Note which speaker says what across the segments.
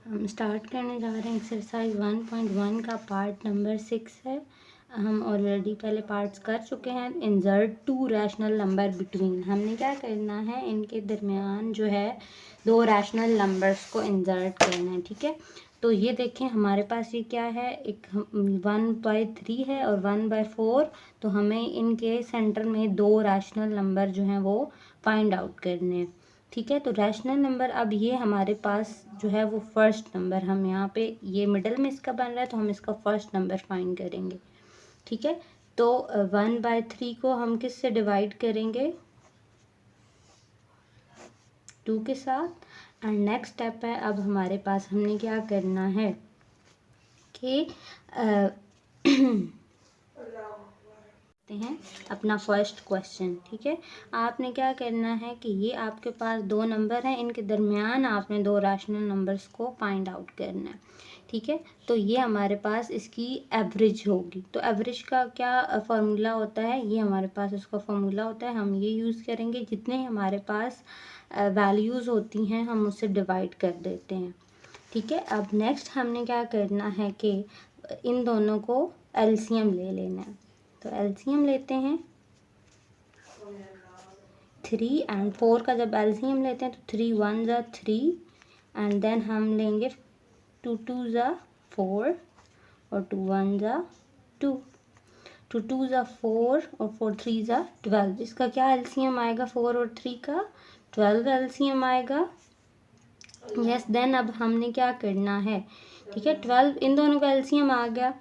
Speaker 1: हम स्टार्ट करने जा रहे हैं। एक्सरसाइज 1.1 का पार्ट नंबर 6 है। हम ऑलरेडी पहले पार्ट्स कर चुके हैं। Insert to rational number between, हमने क्या करना है, इनके दरमियान जो है दो रैशनल नंबर्स को इंसर्ट करना है। ठीक है, तो ये देखें हमारे पास ये क्या है, एक 1/3 है और 1/4। तो हमें इनके सेंटर में दो रैशनल नंबर जो हैं वो फाइंड आउट करने हैं। ठीक है, तो रैशनल नंबर, अब ये हमारे पास जो है वो फर्स्ट नंबर, हम यहाँ पे ये मिडल में इसका बन रहा है तो हम इसका फर्स्ट नंबर फाइंड करेंगे। ठीक है, तो 1/3 को हम किस से डिवाइड करेंगे, 2 के साथ। एंड नेक्स्ट स्टेप है, अब हमारे पास हमने क्या करना है कि हैं अपना फर्स्ट क्वेश्चन। ठीक है, आपने क्या करना है कि ये आपके पास दो नंबर हैं, इनके दरमियान आपने दो रैशनल नंबर्स को फाइंड आउट करना है। ठीक है, तो ये हमारे पास इसकी एवरेज होगी। तो एवरेज का क्या फार्मूला होता है, ये हमारे पास उसका फार्मूला होता है, हम ये यूज़ करेंगे। जितने हमारे पास वैल्यूज़ होती हैं हम उससे डिवाइड कर देते हैं। ठीक है, अब नेक्स्ट हमने क्या करना है कि इन दोनों को एलसीएम ले लेना है। तो एलसीएम लेते हैं 3 एंड 4 का जब एलसीएम लेते हैं तो 3 1 ज़ा 3 एंड देन हम लेंगे 2 2 ज़ा 4 और 2 1 ज़ा 2, 2 2 ज़ा 4 और 4 3 ज़ा 12। इसका क्या एलसीएम आएगा, 4 और 3 का 12 एलसीएम आएगा। यस, देन अब हमने क्या करना है, ठीक है, 12 इन दोनों का एलसीएम आ गया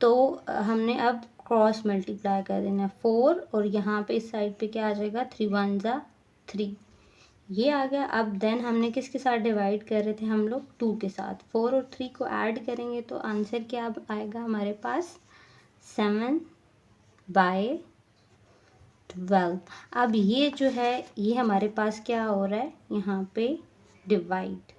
Speaker 1: तो हमने अब क्रॉस मल्टीप्लाई कर देना है 4 और यहाँ पे इस साइड पे क्या आ जाएगा, 3 1 ज़ा 3, ये आ गया। अब देन हमने किसके साथ डिवाइड कर रहे थे हम लोग, 2 के साथ। 4 और 3 को ऐड करेंगे तो आंसर क्या आएगा हमारे पास, 7/12। अब ये जो है ये हमारे पास क्या हो रहा है यहाँ पे, डिवाइड।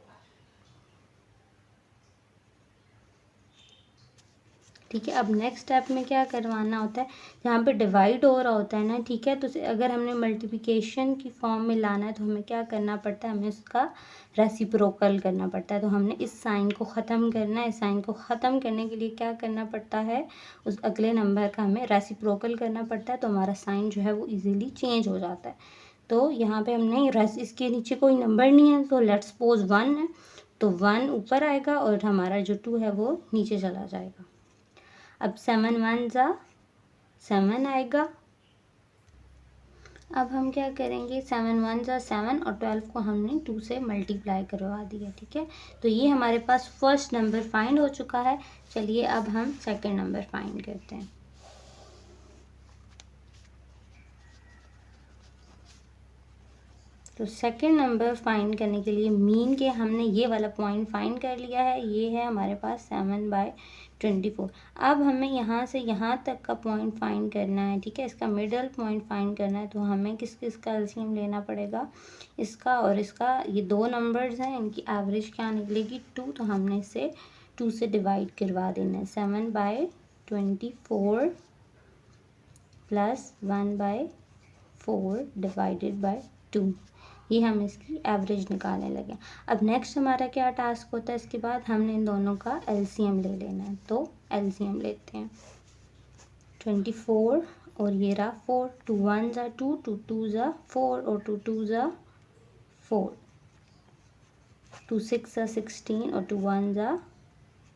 Speaker 1: ठीक है, अब नेक्स्ट स्टेप में क्या करवाना होता है, जहाँ पे डिवाइड हो रहा होता है ना, ठीक है, तो अगर हमने मल्टीप्लिकेशन की फॉर्म में लाना है तो हमें क्या करना पड़ता है, हमें उसका रेसिप्रोकल करना पड़ता है। तो हमने इस साइन को ख़त्म करना है। इस साइन को ख़त्म करने के लिए क्या करना पड़ता है, उस अगले नंबर का हमें रेसिप्रोकल करना पड़ता है, तो हमारा साइन जो है वो ईजिली चेंज हो जाता है। तो यहाँ पे हमने इसके नीचे कोई नंबर नहीं है तो लेट्स सपोज 1 है, तो 1 ऊपर आएगा और हमारा जो 2 है वो नीचे चला जाएगा। अब 7 1 ज़ा 7 आएगा। अब हम क्या करेंगे, 7 1 ज़ा 7 और 12 को हमने 2 से मल्टीप्लाई करवा दिया। ठीक है, तो ये हमारे पास फर्स्ट नंबर फाइंड हो चुका है। चलिए अब हम सेकंड नंबर फाइंड करते हैं। तो सेकंड नंबर फाइंड करने के लिए मीन के हमने ये वाला पॉइंट फाइंड कर लिया है, ये है हमारे पास 7/24। अब हमें यहाँ से यहाँ तक का पॉइंट फाइंड करना है। ठीक है, इसका मिडल पॉइंट फाइंड करना है, तो हमें किसका एलसीएम लेना पड़ेगा, इसका और इसका। ये दो नंबर्स हैं, इनकी एवरेज क्या निकलेगी, 2, तो हमने इसे 2 से डिवाइड करवा देना है। 7/24 प्लस 1/4 डिवाइडेड बाय 2, ये हम इसकी एवरेज निकालने लगे। अब नेक्स्ट हमारा क्या टास्क होता है, इसके बाद हमने इन दोनों का एलसीएम ले लेना है। तो एलसीएम लेते हैं 24 और ये रहा 4, 2 1 ज़ा 2, 2 2 ज़ा 4 और 2 2 ज़ा 4, 2 6 ज़ा 16 और 2 1 ज़ा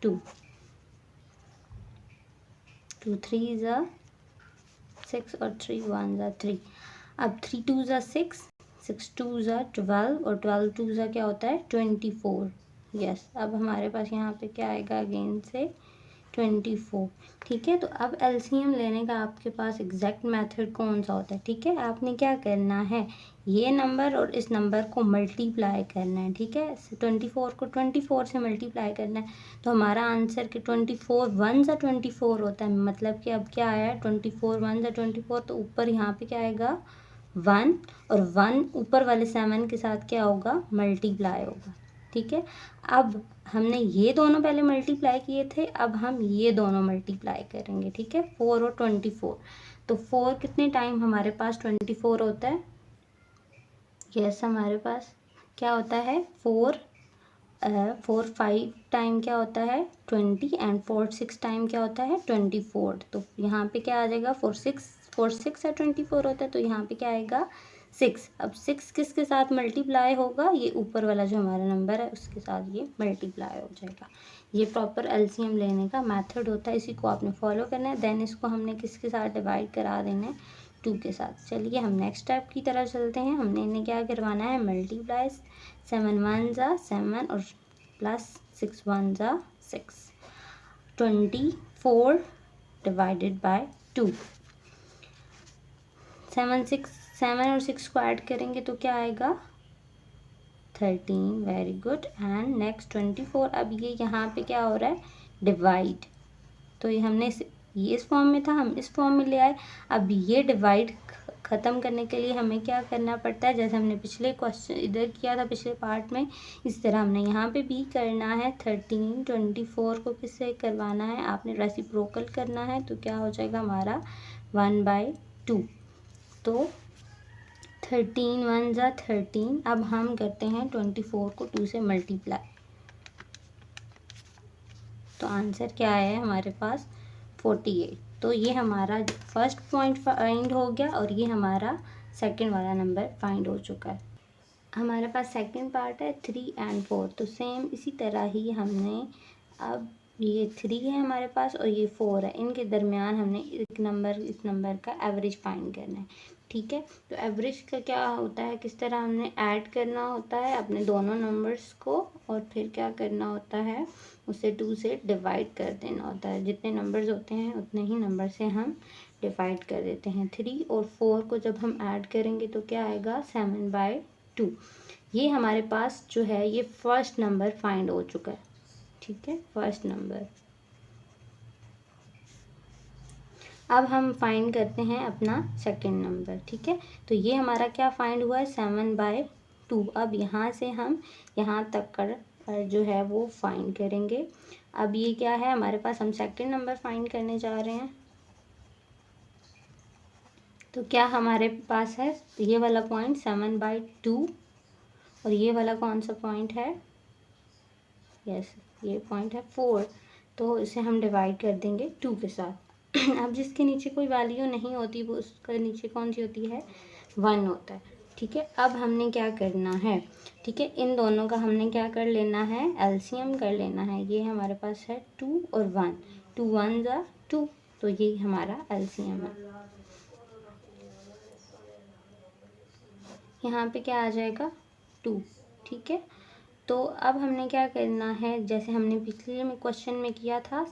Speaker 1: 2, 2 3 ज़ा 6 और 3 1 ज़ा 3। अब 3 2 ज़ा 6, 6 2 ज़ा 12 और 12 2 ज़ा क्या होता है, 24। यस, अब हमारे पास यहाँ पे क्या आएगा, अगेन से 24। ठीक है, तो अब एलसीएम लेने का आपके पास एग्जैक्ट मेथड कौन सा होता है। ठीक है, आपने क्या करना है, ये नंबर और इस नंबर को मल्टीप्लाई करना है। ठीक है, 24 को 24 से मल्टीप्लाई करना है, तो हमारा आंसर कि 24 1 ज़ा 24 होता है। मतलब कि अब क्या आया है, 24 1 ज़ा 24, तो ऊपर यहाँ पे क्या आएगा 1 और 1 ऊपर वाले 7 के साथ क्या होगा, मल्टीप्लाई होगा। ठीक है, अब हमने ये दोनों पहले मल्टीप्लाई किए थे, अब हम ये दोनों मल्टीप्लाई करेंगे। ठीक है, 4 और 24, तो 4 कितने टाइम हमारे पास 24 होता है, यस हमारे पास क्या होता है 4 4 5 टाइम क्या होता है 20 एंड 4 6 टाइम क्या होता है 24। तो यहाँ पे क्या आ जाएगा 4 6 या 24 होता है, तो यहाँ पे क्या आएगा 6। अब 6 किसके साथ मल्टीप्लाई होगा, ये ऊपर वाला जो हमारा नंबर है उसके साथ ये मल्टीप्लाई हो जाएगा। ये प्रॉपर एलसीएम लेने का मेथड होता है, इसी को आपने फॉलो करना है। देन इसको हमने किसके साथ डिवाइड करा देना है 2 के साथ। चलिए हम नेक्स्ट स्टेप की तरफ चलते हैं। हमने इन्हें क्या करवाना है मल्टीप्लाई, 7 1 ज़ा 7 और प्लस 6 1 ज़ा 6, 24 डिवाइडेड बाय 2। 7 और 6 को ऐड करेंगे तो क्या आएगा 13। Very good. And next 24। अब ये यहाँ पे क्या हो रहा है डिवाइड, तो ये हमने ये इस फॉर्म में था, हम इस फॉर्म में ले आए। अब ये डिवाइड ख़त्म करने के लिए हमें क्या करना पड़ता है, जैसे हमने पिछले क्वेश्चन इधर किया था पिछले पार्ट में, इस तरह हमने यहाँ पे भी करना है। 13 24 को किससे करवाना है, आपने रेसिप्रोकल करना है, तो क्या हो जाएगा हमारा 1/2। तो 13 1 ज़ा 13। अब हम करते हैं 24 को 2 से मल्टीप्लाई, तो आंसर क्या है हमारे पास 48। तो ये हमारा फर्स्ट पॉइंट फाइंड हो गया और ये हमारा सेकंड वाला नंबर फाइंड हो चुका है। हमारे पास सेकंड पार्ट है 3 एंड 4। तो सेम इसी तरह ही हमने, अब ये 3 है हमारे पास और ये 4 है, इनके दरमियान हमने एक नंबर इस नंबर का एवरेज फाइंड करना है। ठीक है, तो एवरेज का क्या होता है, किस तरह हमने ऐड करना होता है अपने दोनों नंबर्स को और फिर क्या करना होता है उसे 2 से डिवाइड कर देना होता है। जितने नंबर्स होते हैं उतने ही नंबर से हम डिवाइड कर देते हैं। 3 और 4 को जब हम ऐड करेंगे तो क्या आएगा 7/2। ये हमारे पास जो है ये फर्स्ट नंबर फाइंड हो चुका है। ठीक है, फर्स्ट नंबर। अब हम फाइंड करते हैं अपना सेकंड नंबर। ठीक है, तो ये हमारा क्या फाइंड हुआ है 7/2। अब यहाँ से हम यहाँ तक कर जो है वो फाइंड करेंगे। अब ये क्या है हमारे पास, हम सेकंड नंबर फाइंड करने जा रहे हैं। तो क्या हमारे पास है ये वाला पॉइंट 7/2 और ये वाला कौन सा पॉइंट है, यस ये पॉइंट है 4। तो इसे हम डिवाइड कर देंगे 2 के साथ। अब जिसके नीचे कोई वैल्यू नहीं होती वो उसका नीचे कौन सी होती है 1 होता है। ठीक है, अब हमने क्या करना है, ठीक है इन दोनों का हमने क्या कर लेना है एलसीएम कर लेना है। ये हमारे पास है 2 और 1, 2 1 ज़ा 2, तो ये हमारा एलसीएम है। यहाँ पे क्या आ जाएगा 2। ठीक है, तो अब हमने क्या करना है, जैसे हमने पिछले में क्वेश्चन में किया था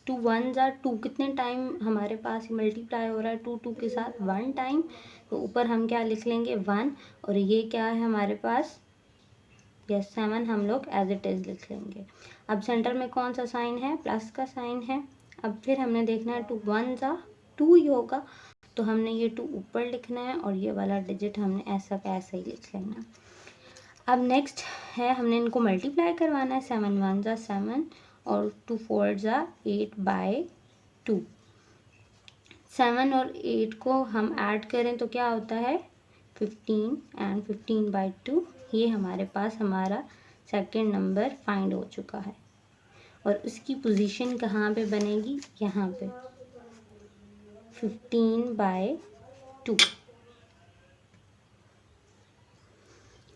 Speaker 1: 2 1 ज़ा 2, कितने टाइम हमारे पास मल्टीप्लाई हो रहा है 2 2 के साथ 1 टाइम। तो ऊपर हम क्या लिख लेंगे 1 और ये क्या है हमारे पास यस 7 हम लोग एज इट इज़ लिख लेंगे। अब सेंटर में कौन सा साइन है, प्लस का साइन है। अब फिर हमने देखना है 2 1 ज़ा 2 ही होगा, तो हमने ये 2 ऊपर लिखना है और ये वाला डिजिट हमने ऐसा का ऐसा ही लिख लेना। अब नेक्स्ट है हमने इनको मल्टीप्लाई करवाना है। 7 1 ज़ा 7 और 2 4 ज़ा 8/2। 7 और 8 को हम ऐड करें तो क्या होता है 15 एंड 15/2। ये हमारे पास हमारा सेकंड नंबर फाइंड हो चुका है और उसकी पोजीशन कहाँ पे बनेगी, यहाँ पे 15/2।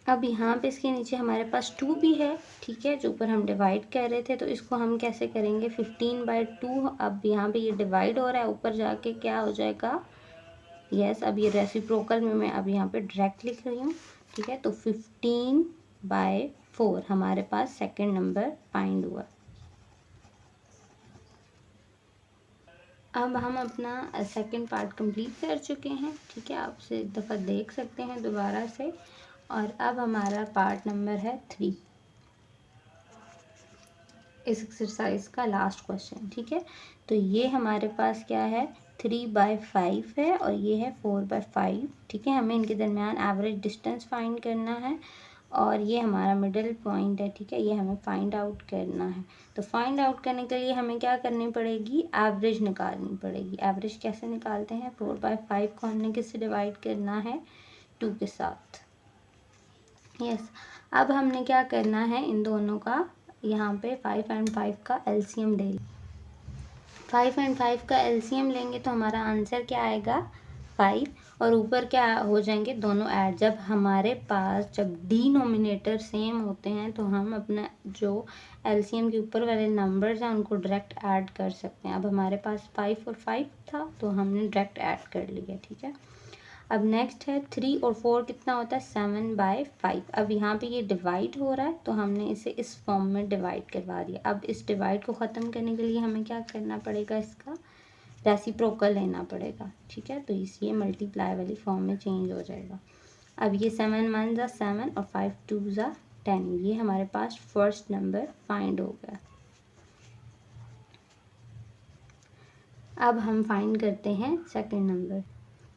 Speaker 1: अब यहाँ पे इसके नीचे हमारे पास 2 भी है। ठीक है, जो ऊपर हम डिवाइड कर रहे थे, तो इसको हम कैसे करेंगे 15/2। अब यहाँ पे ये डिवाइड हो रहा है, ऊपर जाके क्या हो जाएगा यस अब ये रेसिप्रोकल में मैं अब यहाँ पे डायरेक्ट लिख रही हूँ। ठीक है, तो 15/4 हमारे पास सेकंड नंबर फाइंड हुआ। अब हम अपना सेकंड पार्ट कंप्लीट कर चुके हैं। ठीक है, आप उसे एक दफ़ा देख सकते हैं दोबारा से। और अब हमारा पार्ट नंबर है 3, इस एक्सरसाइज का लास्ट क्वेश्चन। ठीक है, तो ये हमारे पास क्या है 3/5 है और ये है 4/5। ठीक है, हमें इनके दरमियान एवरेज डिस्टेंस फाइंड करना है और ये हमारा मिडिल पॉइंट है। ठीक है, ये हमें फाइंड आउट करना है। तो फाइंड आउट करने के लिए हमें क्या करनी पड़ेगी, एवरेज निकालनी पड़ेगी। एवरेज कैसे निकालते हैं, 4/5 को हमने किससे डिवाइड करना है 2 के साथ। यस अब हमने क्या करना है, इन दोनों का यहाँ पे 5 और 5 का एलसीएम ले 5 और 5 का एलसीएम लेंगे तो हमारा आंसर क्या आएगा 5, और ऊपर क्या हो जाएंगे दोनों ऐड। जब हमारे पास जब डिनोमिनेटर सेम होते हैं तो हम अपना जो एलसीएम के ऊपर वाले नंबर्स हैं उनको डायरेक्ट ऐड कर सकते हैं। अब हमारे पास 5 और 5 था तो हमने डायरेक्ट ऐड कर लिया, ठीक है। अब नेक्स्ट है 3 और 4 कितना होता है 7/5। अब यहाँ पे ये डिवाइड हो रहा है तो हमने इसे इस फॉर्म में डिवाइड करवा दिया। अब इस डिवाइड को ख़त्म करने के लिए हमें क्या करना पड़ेगा, इसका रेसिप्रोकल लेना पड़ेगा, ठीक है। तो ये मल्टीप्लाई वाली फॉर्म में चेंज हो जाएगा। अब ये 7 1 ज़ा 7 और 5 2 ज़ा 10, ये हमारे पास फर्स्ट नंबर फाइंड हो गया। अब हम फाइंड करते हैं सेकंड नंबर।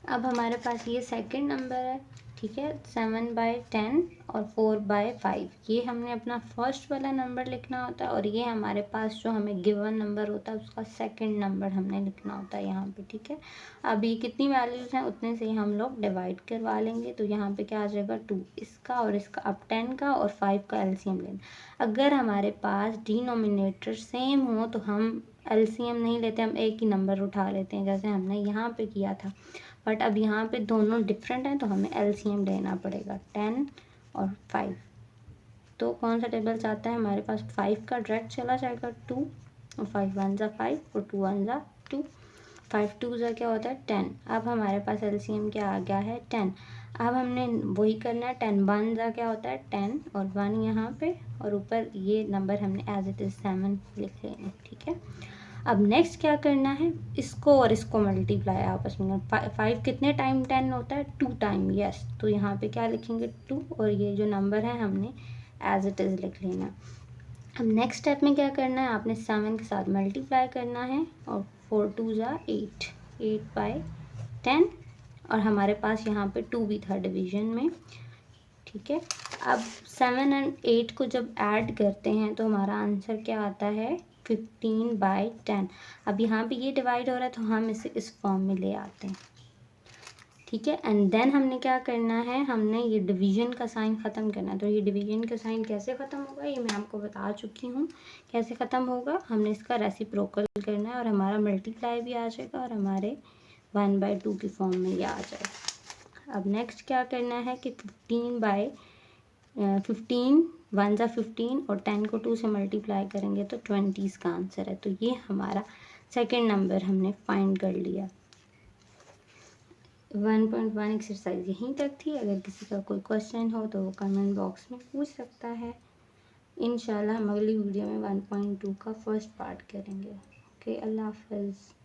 Speaker 1: अब हमारे पास ये सेकंड नंबर है, ठीक है। 7/10 और 4/5, ये हमने अपना फर्स्ट वाला नंबर लिखना होता है, और ये हमारे पास जो हमें गिवन नंबर होता है उसका सेकंड नंबर हमने लिखना होता है यहाँ पे, ठीक है। अब ये कितनी वैल्यूज़ हैं उतने से ही हम लोग डिवाइड करवा लेंगे। तो यहाँ पे क्या आ जाएगा 2 इसका और इसका, अब 10 का और 5 का एलसीएम लेना। अगर हमारे पास डिनोमिनेटर सेम हो तो हम एलसीएम नहीं लेते, हम एक ही नंबर उठा लेते हैं जैसे हमने यहाँ पे किया था। बट अब यहाँ पे दोनों डिफरेंट हैं तो हमें एलसीएम लेना पड़ेगा 10 और 5। तो कौन सा टेबल आता है हमारे पास, 5 का डायरेक्ट चला जाएगा 2 और 5 1 ज़ा 5 और 2 1 ज़ा 2, 5 2 ज़ा क्या होता है 10। अब हमारे पास एलसीएम क्या आ गया है 10। अब हमने वही करना है, 10 1 ज़ा क्या होता है 10 और 1 यहाँ पे, और ऊपर ये नंबर हमने एज इट इज़ 7 लिख लेना, ठीक है। अब नेक्स्ट क्या करना है, इसको और इसको मल्टीप्लाई आपस में। 5 कितने टाइम 10 होता है 2 टाइम, यस। तो यहाँ पे क्या लिखेंगे 2, और ये जो नंबर है हमने एज इट इज़ लिख लेना। अब नेक्स्ट स्टेप में क्या करना है, आपने 7 के साथ मल्टीप्लाई करना है, और 4 2 ज़ा 8, 8/10, और हमारे पास यहाँ पे 2 भी था डिवीजन में, ठीक है। अब 7 और 8 को जब ऐड करते हैं तो हमारा आंसर क्या आता है 15/10। अब यहाँ पे ये डिवाइड हो रहा है तो हम इसे इस फॉर्म में ले आते हैं, ठीक है। एंड देन हमने क्या करना है, हमने ये डिवीजन का साइन ख़त्म करना है। तो ये डिवीजन का साइन कैसे ख़त्म होगा ये मैं आपको बता चुकी हूँ कैसे ख़त्म होगा। हमने इसका रेसिप्रोकल करना है और हमारा मल्टीप्लाई भी आ जाएगा और हमारे 1/2 की फॉर्म में ये आ जाएगा। अब नेक्स्ट क्या करना है कि 15 1 ज़ा 15 और 10 को 2 से मल्टीप्लाई करेंगे तो 20 इसका आंसर है। तो ये हमारा सेकंड नंबर हमने फाइंड कर लिया। 1.1 एक्सरसाइज यहीं तक थी। अगर किसी का कोई क्वेश्चन हो तो वो कमेंट बॉक्स में पूछ सकता है। इंशाल्लाह हम अगली वीडियो में 1.2 का फर्स्ट पार्ट करेंगे। ओके, अल्लाह हाफ़िज़।